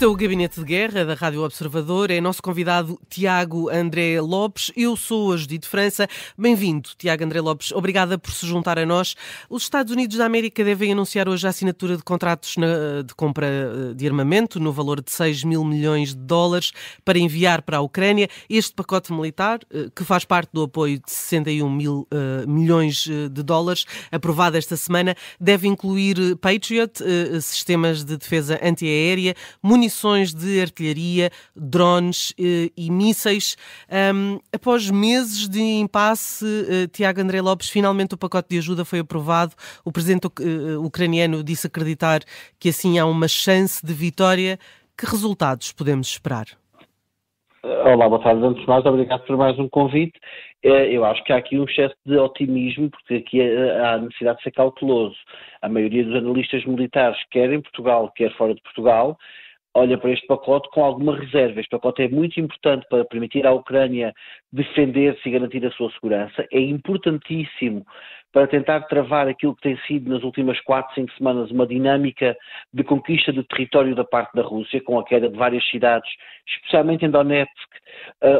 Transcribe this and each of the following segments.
Este é o Gabinete de Guerra da Rádio Observador. É nosso convidado Tiago André Lopes. Eu sou a Judite França. Bem-vindo, Tiago André Lopes. Obrigada por se juntar a nós. Os Estados Unidos da América devem anunciar hoje a assinatura de contratos de compra de armamento no valor de 6 mil milhões de dólares para enviar para a Ucrânia. Este pacote militar, que faz parte do apoio de 61 mil milhões de dólares, aprovado esta semana, deve incluir Patriot, sistemas de defesa antiaérea, munições de artilharia, drones e mísseis. Após meses de impasse, Tiago André Lopes, finalmente o pacote de ajuda foi aprovado. O presidente ucraniano disse acreditar que assim há uma chance de vitória. Que resultados podemos esperar? Olá, boa tarde. Antes de mais, obrigado por mais um convite. Eu acho que há aqui um excesso de otimismo, porque aqui há necessidade de ser cauteloso. A maioria dos analistas militares, quer em Portugal, quer fora de Portugal, olha para este pacote com alguma reserva. Este pacote é muito importante para permitir à Ucrânia defender-se e garantir a sua segurança. É importantíssimo para tentar travar aquilo que tem sido nas últimas 4, 5 semanas uma dinâmica de conquista de território da parte da Rússia, com a queda de várias cidades, especialmente em Donetsk,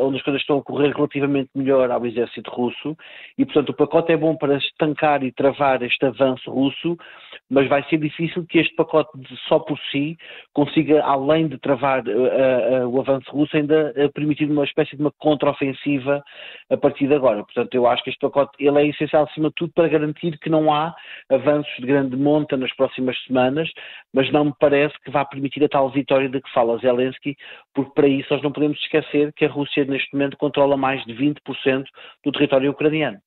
onde as coisas estão a correr relativamente melhor ao exército russo, e portanto o pacote é bom para estancar e travar este avanço russo, mas vai ser difícil que este pacote só por si consiga, além de travar o avanço russo, ainda permitir uma espécie de uma contraofensiva a partir de agora. Portanto, eu acho que este pacote ele é essencial, acima de tudo, para garantir que não há avanços de grande monta nas próximas semanas, mas não me parece que vá permitir a tal vitória de que fala Zelensky, porque para isso nós não podemos esquecer que a Rússia neste momento controla mais de 20% do território ucraniano.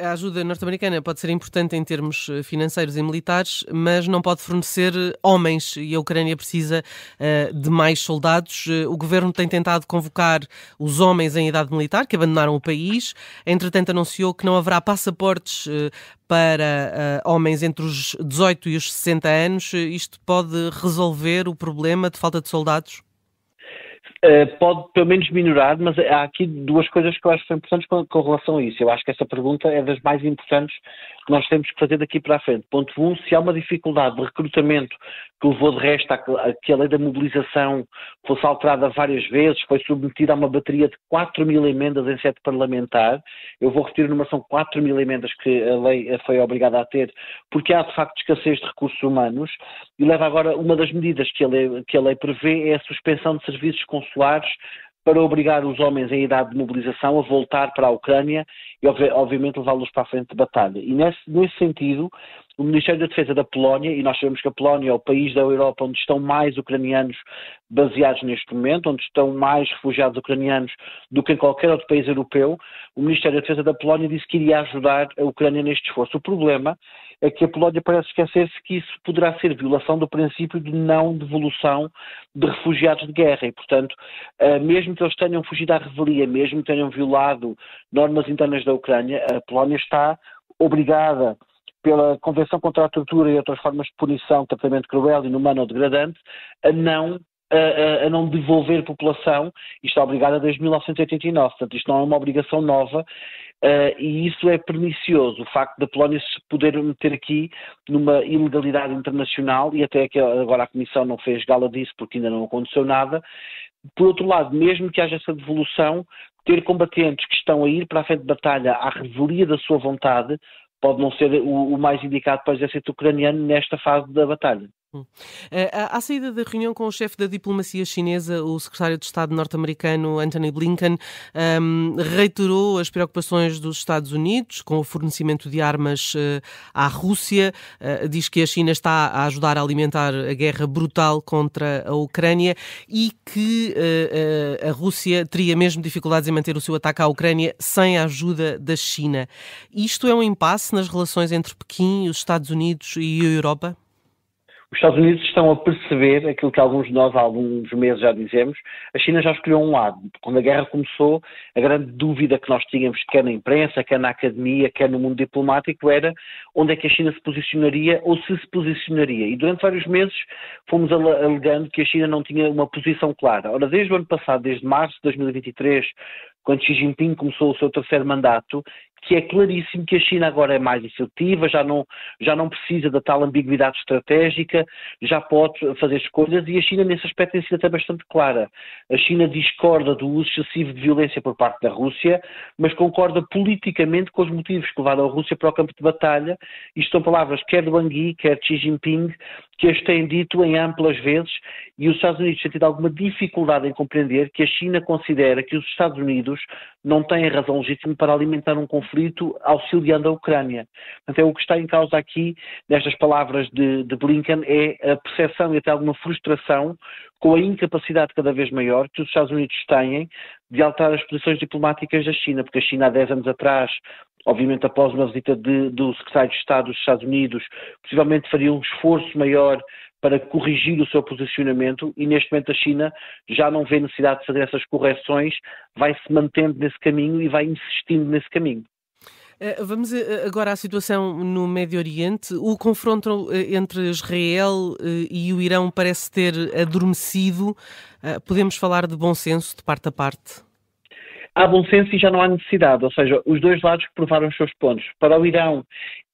A ajuda norte-americana pode ser importante em termos financeiros e militares, mas não pode fornecer homens, e a Ucrânia precisa de mais soldados. O governo tem tentado convocar os homens em idade militar que abandonaram o país. Entretanto, anunciou que não haverá passaportes para homens entre os 18 e os 60 anos. Isto pode resolver o problema de falta de soldados? Pode pelo menos minorar, mas há aqui duas coisas que eu acho que são importantes com relação a isso. Eu acho que essa pergunta é das mais importantes que nós temos que fazer daqui para a frente. Ponto 1, se há uma dificuldade de recrutamento que levou de resto a que a lei da mobilização fosse alterada várias vezes, foi submetida a uma bateria de 4 mil emendas em sede parlamentar. Eu vou repetir a numeração 4 mil emendas que a lei foi obrigada a ter, porque há de facto escassez de recursos humanos, e leva agora, uma das medidas que a lei prevê é a suspensão de serviços consulares para obrigar os homens em idade de mobilização a voltar para a Ucrânia e, obviamente, levá-los para a frente de batalha. E, nesse sentido, o Ministério da Defesa da Polónia, e nós sabemos que a Polónia é o país da Europa onde estão mais ucranianos baseados neste momento, onde estão mais refugiados ucranianos do que em qualquer outro país europeu, o Ministério da Defesa da Polónia disse que iria ajudar a Ucrânia neste esforço. O problema é que a Polónia parece esquecer-se que isso poderá ser violação do princípio de não devolução de refugiados de guerra e, portanto, mesmo que eles tenham fugido à revelia, mesmo que tenham violado normas internas da Ucrânia, a Polónia está obrigada pela Convenção contra a Tortura e outras formas de punição, tratamento cruel, inumano ou degradante, a não devolver população, e está obrigada desde 1989, portanto isto não é uma obrigação nova, e isso é pernicioso, o facto da Polónia se poder meter aqui numa ilegalidade internacional, e até que agora a Comissão não fez gala disso porque ainda não aconteceu nada. Por outro lado, mesmo que haja essa devolução, ter combatentes que estão a ir para a frente de batalha à revelia da sua vontade pode não ser o mais indicado para o exército ucraniano nesta fase da batalha. À saída da reunião com o chefe da diplomacia chinesa, o secretário de Estado norte-americano Antony Blinken reiterou as preocupações dos Estados Unidos com o fornecimento de armas à Rússia. Diz que a China está a ajudar a alimentar a guerra brutal contra a Ucrânia e que a Rússia teria mesmo dificuldades em manter o seu ataque à Ucrânia sem a ajuda da China. Isto é um impasse nas relações entre Pequim, os Estados Unidos e a Europa? Os Estados Unidos estão a perceber aquilo que alguns de nós há alguns meses já dizemos. A China já escolheu um lado. Quando a guerra começou, a grande dúvida que nós tínhamos, quer na imprensa, quer na academia, quer no mundo diplomático, era onde é que a China se posicionaria ou se posicionaria. E durante vários meses fomos alegando que a China não tinha uma posição clara. Ora, desde o ano passado, desde março de 2023, quando Xi Jinping começou o seu terceiro mandato, que é claríssimo que a China agora é mais assertiva, já não precisa da tal ambiguidade estratégica, já pode fazer escolhas, e a China nesse aspecto tem sido até bastante clara. A China discorda do uso excessivo de violência por parte da Rússia, mas concorda politicamente com os motivos que levaram a Rússia para o campo de batalha. Isto são palavras quer de Wang Yi, quer de Xi Jinping, que as têm dito em amplas vezes, e os Estados Unidos têm tido alguma dificuldade em compreender que a China considera que os Estados Unidos não têm razão legítima para alimentar um conflito auxiliando a Ucrânia. Portanto, o que está em causa aqui, nestas palavras de Blinken, é a percepção e até alguma frustração com a incapacidade cada vez maior que os Estados Unidos têm de alterar as posições diplomáticas da China, porque a China há 10 anos atrás, obviamente após uma visita do secretário de Estado dos Estados Unidos, possivelmente faria um esforço maior para corrigir o seu posicionamento, e neste momento a China já não vê necessidade de fazer essas correções, vai se mantendo nesse caminho e vai insistindo nesse caminho. Vamos agora à situação no Médio Oriente. O confronto entre Israel e o Irão parece ter adormecido. Podemos falar de bom senso de parte a parte? Há bom senso e já não há necessidade, ou seja, os dois lados que provaram os seus pontos. Para o Irão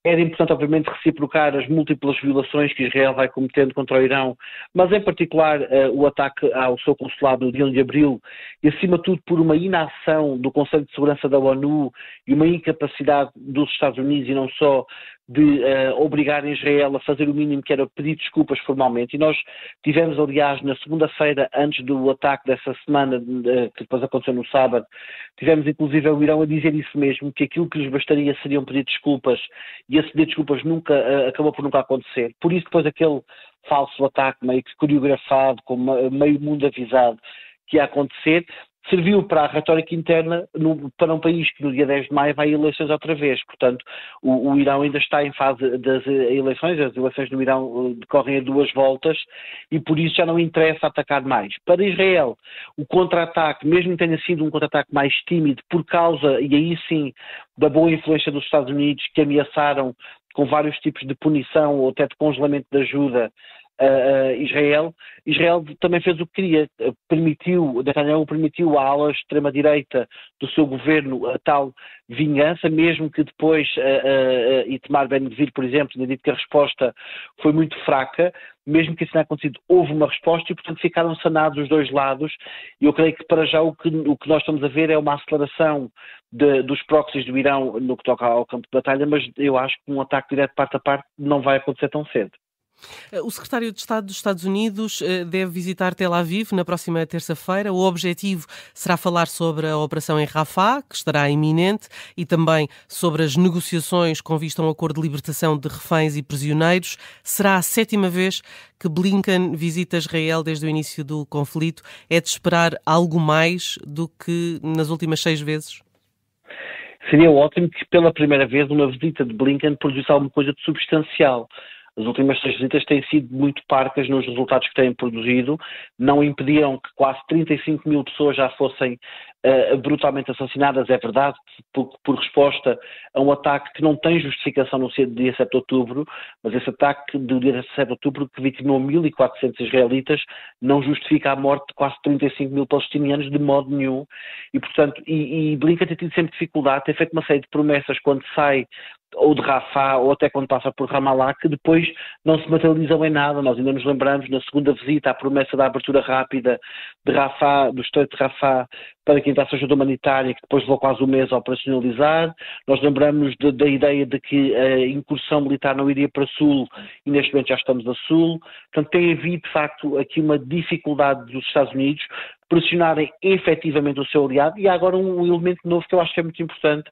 era importante, obviamente, reciprocar as múltiplas violações que Israel vai cometendo contra o Irão, mas em particular o ataque ao seu consulado no dia 1 de abril, e acima de tudo por uma inação do Conselho de Segurança da ONU e uma incapacidade dos Estados Unidos, e não só, de obrigarem Israel a fazer o mínimo, que era pedir desculpas formalmente. E nós tivemos, aliás, na segunda-feira, antes do ataque dessa semana, que depois aconteceu no sábado, tivemos inclusive o Irão a dizer isso mesmo, que aquilo que lhes bastaria seriam pedir desculpas, e esse pedir desculpas acabou por nunca acontecer. Por isso depois aquele falso ataque meio que coreografado, com meio mundo avisado que ia acontecer, serviu para a retórica interna para um país que no dia 10 de maio vai a eleições outra vez. Portanto, o Irão ainda está em fase das eleições. As eleições no Irão decorrem a 2 voltas e por isso já não interessa atacar mais. Para Israel, o contra-ataque, mesmo que tenha sido um contra-ataque mais tímido, por causa, e aí sim, da boa influência dos Estados Unidos, que ameaçaram com vários tipos de punição ou até de congelamento de ajuda Israel também fez o que queria, Netanyahu permitiu à ala extrema-direita do seu governo a tal vingança, mesmo que depois Itamar Ben-Gvir, por exemplo, tenha dito que a resposta foi muito fraca. Mesmo que isso tenha acontecido, houve uma resposta e, portanto, ficaram sanados os dois lados. E eu creio que, para já, o que nós estamos a ver é uma aceleração dos proxies do Irão no que toca ao campo de batalha, mas eu acho que um ataque direto parte a parte não vai acontecer tão cedo. O secretário de Estado dos Estados Unidos deve visitar Tel Aviv na próxima terça-feira. O objetivo será falar sobre a operação em Rafah, que estará iminente, e também sobre as negociações com vista a um acordo de libertação de reféns e prisioneiros. Será a 7ª vez que Blinken visita Israel desde o início do conflito. É de esperar algo mais do que nas últimas 6 vezes? Seria ótimo que pela primeira vez uma visita de Blinken produzisse alguma coisa de substancial. As últimas 6 visitas têm sido muito parcas nos resultados que têm produzido, não impediram que quase 35 mil pessoas já fossem brutalmente assassinadas, é verdade, por resposta a um ataque que não tem justificação no dia 7 de outubro, mas esse ataque do dia 7 de outubro, que vitimou 1.400 israelitas, não justifica a morte de quase 35 mil palestinianos de modo nenhum, e portanto, e Blinken tem tido sempre dificuldade, tem feito uma série de promessas quando sai ou de Rafah, ou até quando passa por Ramallah, que depois não se materializam em nada. Nós ainda nos lembramos, na segunda visita, a promessa da abertura rápida de Rafah, do Estreito de Rafah, para quem está-se ajuda humanitária, que depois levou quase um mês a operacionalizar. Nós lembramos da ideia de que a incursão militar não iria para Sul, e neste momento já estamos a Sul. Portanto, tem havido, de facto, aqui uma dificuldade dos Estados Unidos pressionarem efetivamente o seu aliado, e há agora um elemento novo que eu acho que é muito importante,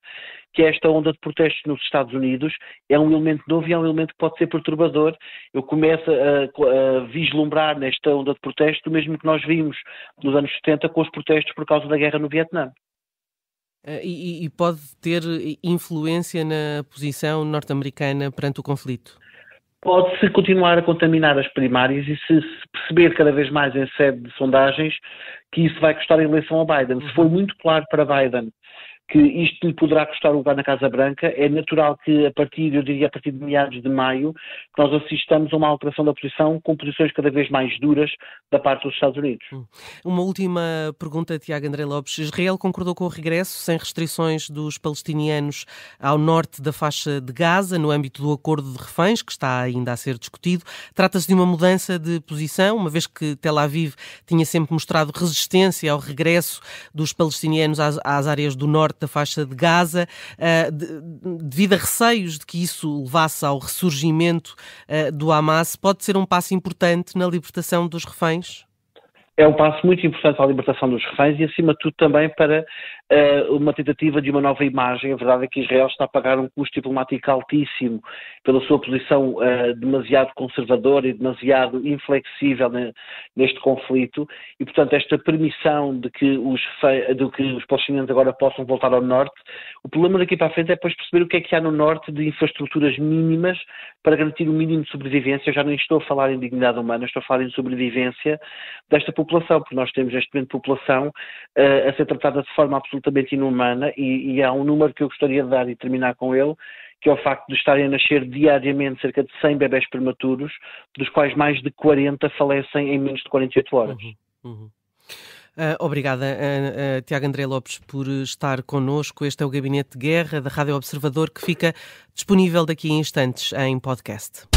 que é esta onda de protestos nos Estados Unidos. É um elemento novo e é um elemento que pode ser perturbador. Eu começo a vislumbrar nesta onda de protestos o mesmo que nós vimos nos anos 70 com os protestos por causa da guerra no Vietnã. E pode ter influência na posição norte-americana perante o conflito? Pode-se continuar a contaminar as primárias e se perceber cada vez mais em sede de sondagens que isso vai custar a eleição a Biden. Se for muito claro para Biden que isto lhe poderá custar o lugar na Casa Branca. É natural que a partir de meados de maio, que nós assistamos a uma alteração da posição com posições cada vez mais duras da parte dos Estados Unidos. Uma última pergunta, Tiago André Lopes. Israel concordou com o regresso sem restrições dos palestinianos ao norte da faixa de Gaza, no âmbito do acordo de reféns, que está ainda a ser discutido. Trata-se de uma mudança de posição, uma vez que Tel Aviv tinha sempre mostrado resistência ao regresso dos palestinianos às áreas do norte da faixa de Gaza, devido a receios de que isso levasse ao ressurgimento do Hamas. Pode ser um passo importante na libertação dos reféns? É um passo muito importante para a libertação dos reféns e, acima de tudo, também para uma tentativa de uma nova imagem. A verdade é que Israel está a pagar um custo diplomático altíssimo pela sua posição demasiado conservadora e demasiado inflexível neste conflito e, portanto, esta permissão de que os palestinianos agora possam voltar ao norte. O problema daqui para a frente é depois perceber o que há no norte de infraestruturas mínimas para garantir o mínimo de sobrevivência. Eu já não estou a falar em dignidade humana, estou a falar em sobrevivência desta população, porque nós temos neste momento população a ser tratada de forma absolutamente inumana e há um número que eu gostaria de dar e terminar com ele, que é o facto de estarem a nascer diariamente cerca de 100 bebés prematuros, dos quais mais de 40 falecem em menos de 48 horas. Obrigada, Tiago André Lopes, por estar connosco. Este é o Gabinete de Guerra da Rádio Observador, que fica disponível daqui a instantes em podcast.